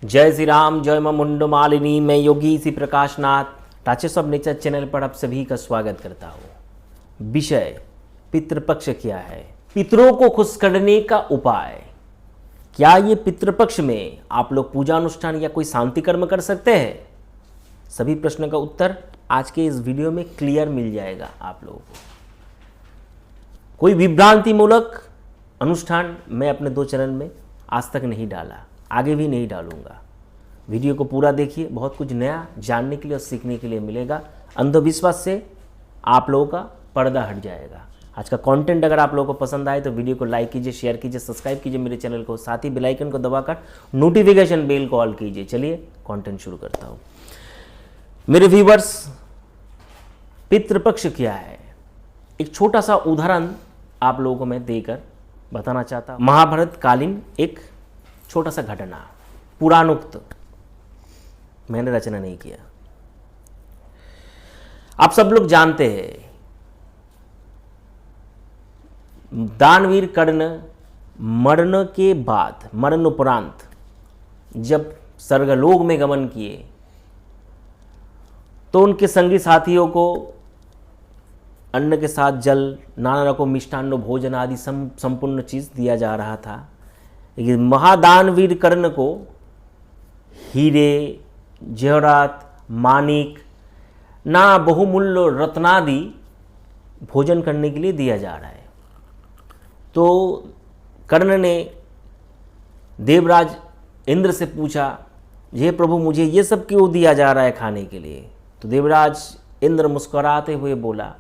जय श्री राम, जय मां मुंडो मालिनी। मैं योगी श्री प्रकाश नाथ टाचेस ऑफ नेचर चैनल पर आप सभी का स्वागत करता हूँ। विषय पितृपक्ष क्या है, पितरों को खुश करने का उपाय। क्या ये पितृपक्ष में आप लोग पूजा अनुष्ठान या कोई शांति कर्म कर सकते हैं? सभी प्रश्नों का उत्तर आज के इस वीडियो में क्लियर मिल जाएगा आप लोगों को। कोई विभ्रांति मूलक अनुष्ठान मैं अपने 2 चैनल में आज तक नहीं डाला, आगे भी नहीं डालूंगा। वीडियो को पूरा देखिए, बहुत कुछ नया जानने के लिए और सीखने के लिए मिलेगा। अंधविश्वास से आप लोगों का पर्दा हट जाएगा। आज का कंटेंट अगर आप लोगों को पसंद आए तो वीडियो को लाइक कीजिए, शेयर कीजिए, सब्सक्राइब कीजिए मेरे चैनल को, साथ ही बेल आइकन को दबाकर नोटिफिकेशन बेल को ऑल कीजिए। चलिए कंटेंट शुरू करता हूँ। मेरे व्यूवर्स, पितृपक्ष क्या है, एक छोटा सा उदाहरण आप लोगों को मैं देकर बताना चाहता हूँ। महाभारत कालीन एक छोटा सा घटना, पुराणोक्त, मैंने रचना नहीं किया। आप सब लोग जानते हैं, दानवीर कर्ण मरण के बाद, मरण उपरांत जब स्वर्गलोक में गमन किए तो उनके संगी साथियों को अन्न के साथ जल, नाना रकम मिष्ठान्न, भोजन आदि संपूर्ण चीज दिया जा रहा था। लेकिन महादानवीर कर्ण को हीरे, जेवरात, मानिक, ना बहुमूल्य रत्नादि भोजन करने के लिए दिया जा रहा है। तो कर्ण ने देवराज इंद्र से पूछा, ये प्रभु मुझे ये सब क्यों दिया जा रहा है खाने के लिए? तो देवराज इंद्र मुस्कुराते हुए बोला,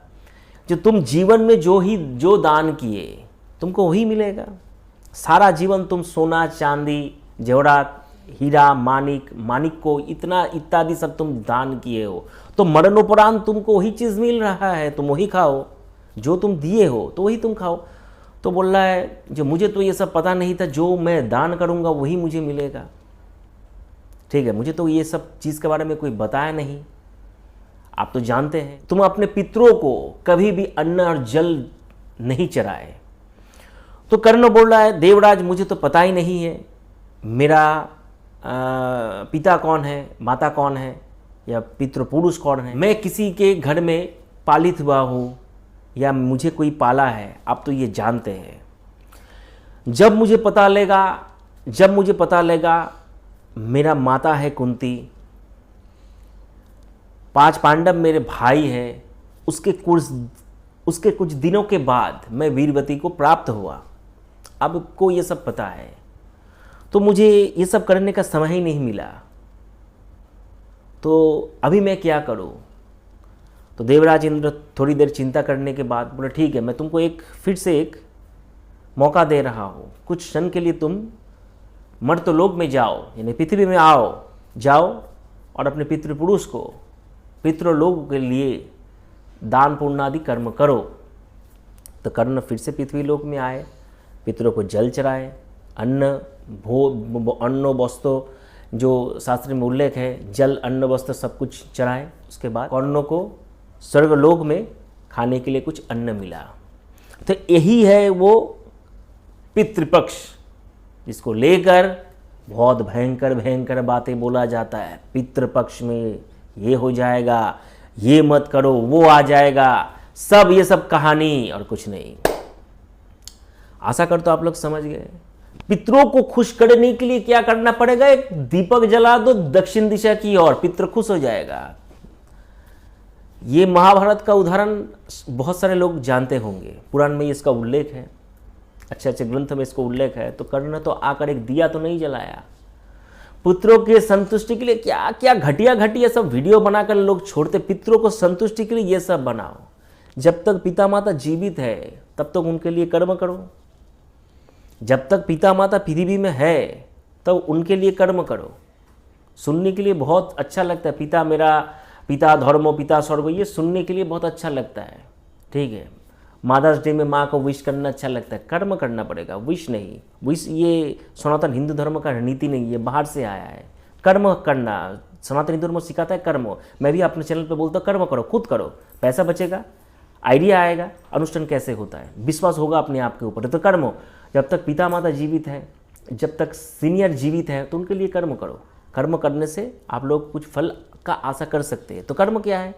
जो तुम जीवन में जो दान किए तुमको वही मिलेगा। सारा जीवन तुम सोना, चांदी, जेवरात, हीरा, मानिक को इतना इत्यादि सब तुम दान किए हो, तो मरणोपरांत तुमको वही चीज़ मिल रहा है, तुम वही खाओ। जो तुम दिए हो तो वही तुम खाओ। तो बोल रहा है, जो मुझे तो ये सब पता नहीं था, जो मैं दान करूँगा वही मुझे मिलेगा। ठीक है, मुझे तो ये सब चीज़ के बारे में कोई बताया नहीं। आप तो जानते हैं, तुम अपने पितरों को कभी भी अन्न और जल नहीं चराए। तो कर्ण बोल रहा है, देवराज मुझे तो पता ही नहीं है मेरा पिता कौन है, माता कौन है, या पितृपुरुष कौन है। मैं किसी के घर में पालित हुआ हूँ या मुझे कोई पाला है, आप तो ये जानते हैं। जब मुझे पता लेगा मेरा माता है कुंती, 5 पांडव मेरे भाई हैं, उसके कुछ दिनों के बाद मैं वीरवती को प्राप्त हुआ। अब को ये सब पता है, तो मुझे ये सब करने का समय ही नहीं मिला, तो अभी मैं क्या करूं? तो देवराज इंद्र थोड़ी देर चिंता करने के बाद बोले, ठीक है, मैं तुमको फिर से एक मौका दे रहा हूं। कुछ क्षण के लिए तुम मर्त्यलोक में जाओ, यानी पृथ्वी में जाओ और अपने पितृपुरुष को पितृलोक के लिए दान पुण्य आदि कर्म करो। तो कर्ण फिर से पृथ्वी लोक में आए, पितरों को जल चराए, अन्न वस्त्र, जो शास्त्र में उल्लेख है, जल, अन्न, वस्त्र सब कुछ चराए। उसके बाद कर्णों को स्वर्गलोक में खाने के लिए कुछ अन्न मिला। तो यही है वो पितृपक्ष, जिसको लेकर बहुत भयंकर बातें बोला जाता है। पितृपक्ष में ये हो जाएगा, ये मत करो, वो आ जाएगा, सब ये सब कहानी और कुछ नहीं। आशा करता हूं आप लोग समझ गए। पितरों को खुश करने के लिए क्या करना पड़ेगा? एक दीपक जला दो दक्षिण दिशा की ओर, पितृ खुश हो जाएगा। ये महाभारत का उदाहरण बहुत सारे लोग जानते होंगे, पुराण में इसका उल्लेख है, अच्छे ग्रंथ में इसको उल्लेख है। तो कर्ण तो आकर एक दिया तो नहीं जलाया, पुत्रों के संतुष्टि के लिए क्या क्या घटिया सब वीडियो बनाकर लोग छोड़ते। पितरों को संतुष्टि के लिए ये सब बनाओ। जब तक पिता माता जीवित है तब तक उनके लिए कर्म करो। जब तक पिता माता पृथ्वी में है तब उनके लिए कर्म करो। सुनने के लिए बहुत अच्छा लगता है, पिता मेरा, पिता धर्मो पिता स्वर्गो, ये सुनने के लिए बहुत अच्छा लगता है। ठीक है, मदर्स डे में माँ को विश करना अच्छा लगता है, कर्म करना पड़ेगा, विश नहीं। विश ये सनातन हिंदू धर्म का नीति नहीं, ये बाहर से आया है। कर्म करना सनातन हिंदू धर्म सिखाता है, कर्म। मैं भी अपने चैनल पे बोलता हूँ, कर्म करो, खुद करो, पैसा बचेगा, आइडिया आएगा, अनुष्ठान कैसे होता है, विश्वास होगा अपने आप के ऊपर। तो कर्म, जब तक पिता माता जीवित है, जब तक सीनियर जीवित है, तो उनके लिए कर्म करो। कर्म करने से आप लोग कुछ फल का आशा कर सकते हैं। तो कर्म क्या है?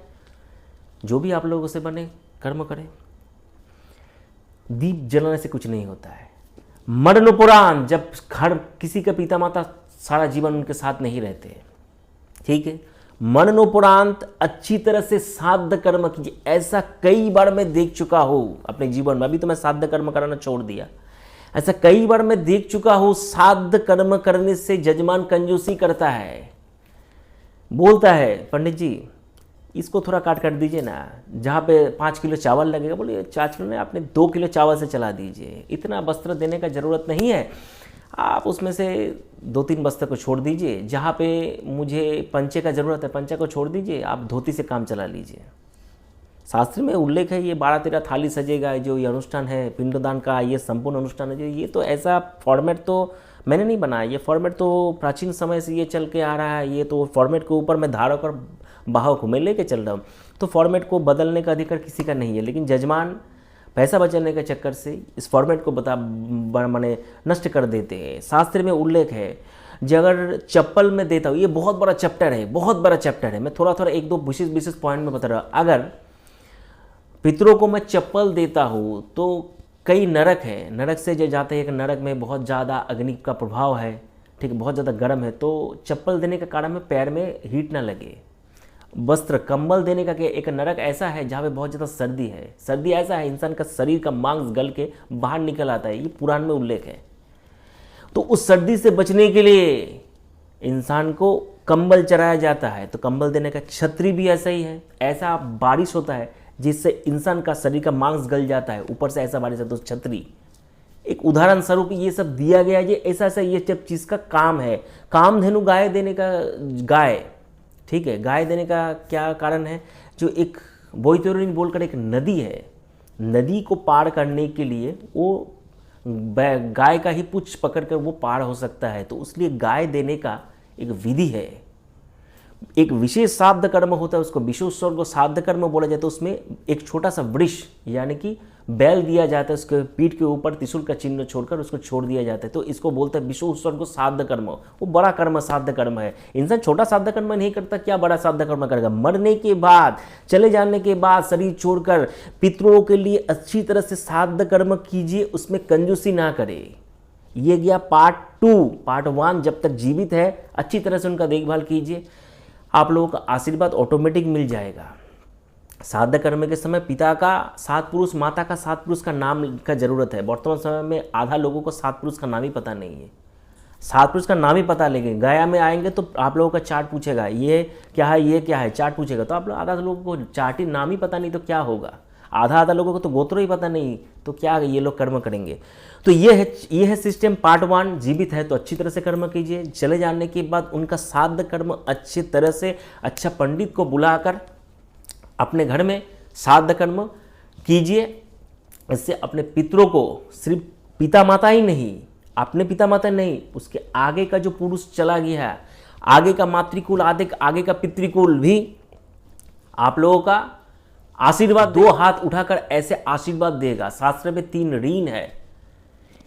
जो भी आप लोगों से बने कर्म करें। दीप जलाने से कुछ नहीं होता है। मरणोपरांत, जब घर किसी का पिता माता सारा जीवन उनके साथ नहीं रहते, ठीक है, मरणोपरांत अच्छी तरह से साध्य कर्म कीजिए। ऐसा कई बार मैं देख चुका हूँ अपने जीवन में, अभी तो मैं साध्य कर्म कराना छोड़ दिया। ऐसा कई बार मैं देख चुका हूँ, साध्य कर्म करने से जजमान कंजूसी करता है, बोलता है पंडित जी इसको थोड़ा काट कर दीजिए ना, जहाँ पे 5 किलो चावल लगेगा, बोलिए चाचू ने आपने 2 किलो चावल से चला दीजिए, इतना वस्त्र देने का ज़रूरत नहीं है, आप उसमें से 2-3 वस्त्र को छोड़ दीजिए, जहाँ पे मुझे पंचे का ज़रूरत है पंचे को छोड़ दीजिए, आप धोती से काम चला लीजिए। शास्त्र में उल्लेख है, ये 12-13 थाली सजेगा, जो ये अनुष्ठान है पिंडदान का, ये संपूर्ण अनुष्ठान है, जो ये तो ऐसा फॉर्मेट तो मैंने नहीं बनाया, ये फॉर्मेट तो प्राचीन समय से ये चल के आ रहा है, ये तो फॉर्मेट के ऊपर मैं धारक और बाहक हूँ, मैं लेके चल रहा हूँ, तो फॉर्मेट को बदलने का अधिकार किसी का नहीं है। लेकिन जजमान पैसा बचाने के चक्कर से इस फॉर्मेट को माने नष्ट कर देते हैं। शास्त्र में उल्लेख है, जो अगर चप्पल में देता हूँ, ये बहुत बड़ा चैप्टर है, बहुत बड़ा चैप्टर है, मैं थोड़ा थोड़ा 1-2 विशेष पॉइंट में बता रहा हूँ। अगर पितरों को मैं चप्पल देता हूँ तो कई नरक है, नरक से जो जाते हैं, एक नरक में बहुत ज़्यादा अग्नि का प्रभाव है, ठीक है, बहुत ज़्यादा गर्म है, तो चप्पल देने के कारण में पैर में हीट ना लगे। वस्त्र कंबल देने का क्या, एक नरक ऐसा है जहाँ पे बहुत ज़्यादा सर्दी है, सर्दी ऐसा है इंसान का शरीर का मांस गल के बाहर निकल आता है, ये पुराण में उल्लेख है। तो उस सर्दी से बचने के लिए इंसान को कंबल चढ़ाया जाता है, तो कंबल देने का छतरी भी ऐसा ही है। ऐसा बारिश होता है जिससे इंसान का शरीर का मांस गल जाता है, ऊपर से ऐसा बारिश है, तो छतरी एक उदाहरण स्वरूप ये सब दिया गया है। ये ऐसा ऐसा ये जब चीज़ का काम है। कामधेनु गाय देने का, गाय, ठीक है, गाय देने का क्या कारण है, जो एक बोईतरणी बोलकर एक नदी है, नदी को पार करने के लिए वो गाय का ही पुच्छ पकड़कर वो पार हो सकता है, तो उसलिए गाय देने का एक विधि है। एक विशेष श्राद्ध कर्म होता है, उसको विशेष स्वर्ग श्राद्ध कर्म बोला जाता है। उसमें एक छोटा सा वृक्ष यानी कि बैल दिया जाता है, उसके पीठ के ऊपर त्रिशूल का चिन्ह छोड़कर उसको छोड़ दिया जाता है, तो इसको बोलते हैं विशेष स्वर्ग श्राद्ध कर्म। वो बड़ा कर्म श्राद्ध कर्म है। इंसान छोटा श्राद्ध कर्म नहीं करता, क्या बड़ा श्राद्ध कर्म करेगा? मरने के बाद, चले जाने के बाद शरीर छोड़कर पितरों के लिए अच्छी तरह से श्राद्ध कर्म कीजिए, उसमें कंजूसी ना करे। ये गया पार्ट 2। पार्ट 1 जब तक जीवित है अच्छी तरह से उनका देखभाल कीजिए, आप लोगों का आशीर्वाद ऑटोमेटिक मिल जाएगा। श्राद्ध कर्म के समय पिता का 7 पुरुष, माता का 7 पुरुष का नाम का जरूरत है। वर्तमान समय में आधा लोगों को 7 पुरुष का नाम ही पता नहीं है। 7 पुरुष का नाम ही पता, लेकिन गया में आएंगे तो आप लोगों का चार्ट पूछेगा, ये क्या है, ये क्या है, चार्ट पूछेगा, तो आप लोग आधा लोगों को चार्ट ही नाम ही पता नहीं तो क्या होगा। आधा लोगों को तो गोत्र ही पता नहीं, तो क्या ये लोग कर्म करेंगे। तो ये है सिस्टम। पार्ट 1 जीवित है तो अच्छी तरह से कर्म कीजिए, चले जाने के बाद उनका श्राद्ध कर्म अच्छी तरह से, अच्छा पंडित को बुलाकर अपने घर में श्राद्ध कर्म कीजिए। इससे अपने पितरों को, सिर्फ पिता माता ही नहीं, अपने पिता माता नहीं, उसके आगे का जो पुरुष चला गया है, आगे का मातृकुल, आगे का पितृकुल भी आप लोगों का आशीर्वाद 2 हाथ उठाकर ऐसे आशीर्वाद देगा। शास्त्र में 3 ऋण है,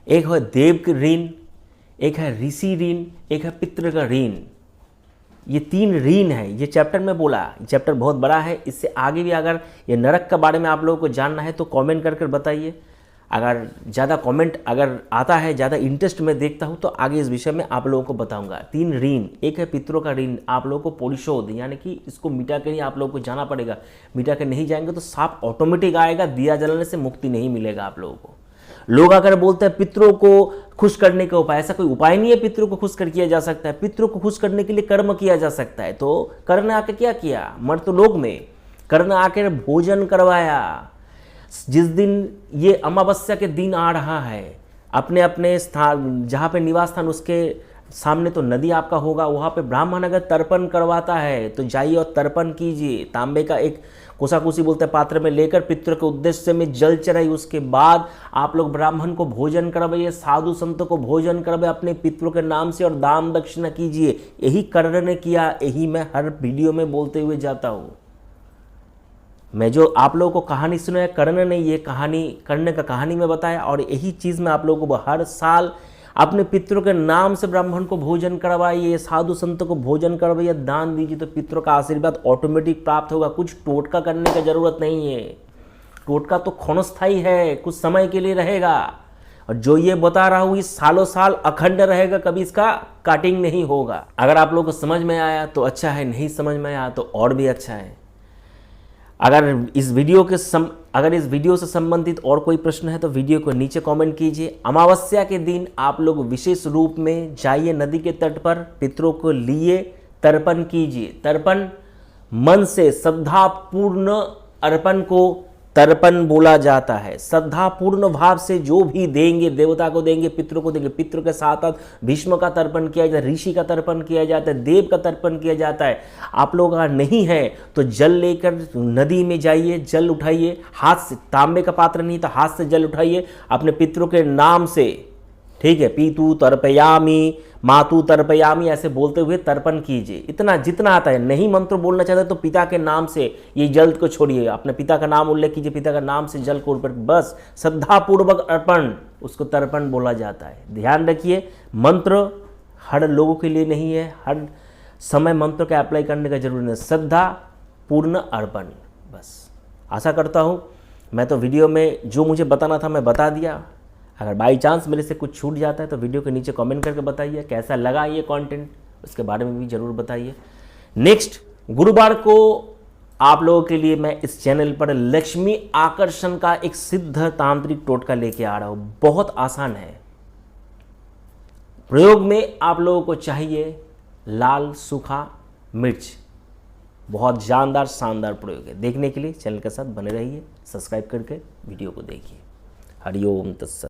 एक है देव का ऋण, एक है ऋषि ऋण, एक है पितृ का ऋण। ये 3 ऋण है। ये चैप्टर में बोला, चैप्टर बहुत बड़ा है। इससे आगे भी अगर ये नरक के बारे में आप लोगों को जानना है तो कमेंट करके बताइए। अगर ज़्यादा कमेंट अगर आता है, ज़्यादा इंटरेस्ट में देखता हूँ, तो आगे इस विषय में आप लोगों को बताऊंगा। 3 ऋण, एक है पितरों का ऋण, आप लोगों को परिशोध यानी कि इसको मिटा के ही आप लोगों को जाना पड़ेगा। मिटा के नहीं जाएंगे तो साप ऑटोमेटिक आएगा, दिया जलाने से मुक्ति नहीं मिलेगा आप लोगों को। लोग अगर बोलते हैं पितरों को खुश करने का उपाय, ऐसा कोई उपाय नहीं है पितरों को खुश कर किया जा सकता है। पितरों को खुश करने के लिए कर्म किया जा सकता है। तो कर्ण आके क्या किया, मर्तलोक में कर्ण आकर भोजन करवाया। जिस दिन ये अमावस्या के दिन आ रहा है, अपने अपने स्थान जहाँ पे निवास स्थान उसके सामने तो नदी आपका होगा, वहाँ पे ब्राह्मण अगर तर्पण करवाता है तो जाइए और तर्पण कीजिए। तांबे का एक कोसाकुसी बोलते हैं पात्र में लेकर पितृ के उद्देश्य में जल चढ़ाई, उसके बाद आप लोग ब्राह्मण को भोजन करवाइए, साधु संतों को भोजन करवाइए, अपने पितरों के नाम से और दान दक्षिणा कीजिए। यही कर्ण ने किया, यही मैं हर वीडियो में बोलते हुए जाता हूँ। मैं जो आप लोगों को कहानी सुनाया, कर्ण ने ये कहानी, कर्ण का कहानी में बताया, और यही चीज़ मैं आप लोगों को हर साल अपने पितरों के नाम से ब्राह्मण को भोजन करवाइए, साधु संतों को भोजन करवाइए, दान दीजिए, तो पितरों का आशीर्वाद ऑटोमेटिक प्राप्त होगा। कुछ टोटका करने की जरूरत नहीं है। टोटका तो क्षणस्थायी है, कुछ समय के लिए रहेगा, और जो ये बता रहा हूँ ये सालों साल अखंड रहेगा, कभी इसका काटिंग नहीं होगा। अगर आप लोगों को समझ में आया तो अच्छा है, नहीं समझ में आया तो और भी अच्छा है। अगर इस वीडियो से संबंधित और कोई प्रश्न है तो वीडियो को नीचे कमेंट कीजिए। अमावस्या के दिन आप लोग विशेष रूप में जाइए नदी के तट पर, पितरों को लिए तर्पण कीजिए। तर्पण मन से श्रद्धापूर्ण अर्पण को तर्पण बोला जाता है। श्रद्धापूर्ण भाव से जो भी देंगे, देवता को देंगे, पितरों को देंगे। पितरों के साथ साथ भीष्म का तर्पण किया जाता है, ऋषि का तर्पण किया जाता है, देव का तर्पण किया जाता है। आप लोग अगर नहीं है तो जल लेकर नदी में जाइए, जल उठाइए, हाथ से, तांबे का पात्र नहीं तो हाथ से जल उठाइए, अपने पितरों के नाम से, ठीक है, पीतु तर्पयामी, मातु तर्पयामी ऐसे बोलते हुए तर्पण कीजिए। इतना जितना आता है। नहीं मंत्र बोलना चाहते तो पिता के नाम से ये जल को छोड़िए, अपने पिता का नाम उल्लेख कीजिए, पिता का नाम से जल को अर्पण, बस श्रद्धापूर्वक अर्पण, उसको तर्पण बोला जाता है। ध्यान रखिए, मंत्र हर लोगों के लिए नहीं है, हर समय मंत्र का अप्लाई करने का जरूरी नहीं। श्रद्धा पूर्ण अर्पण, बस। आशा करता हूँ मैं तो वीडियो में जो मुझे बताना था मैं बता दिया। अगर बाई चांस मेरे से कुछ छूट जाता है तो वीडियो के नीचे कमेंट करके बताइए कैसा लगा ये कंटेंट, उसके बारे में भी ज़रूर बताइए। नेक्स्ट गुरुवार को आप लोगों के लिए मैं इस चैनल पर लक्ष्मी आकर्षण का एक सिद्ध तांत्रिक टोटका लेके आ रहा हूँ। बहुत आसान है। प्रयोग में आप लोगों को चाहिए लाल सूखा मिर्च। बहुत जानदार शानदार प्रयोग है। देखने के लिए चैनल के साथ बने रहिए, सब्सक्राइब करके वीडियो को देखिए। हरिओम तत्सत।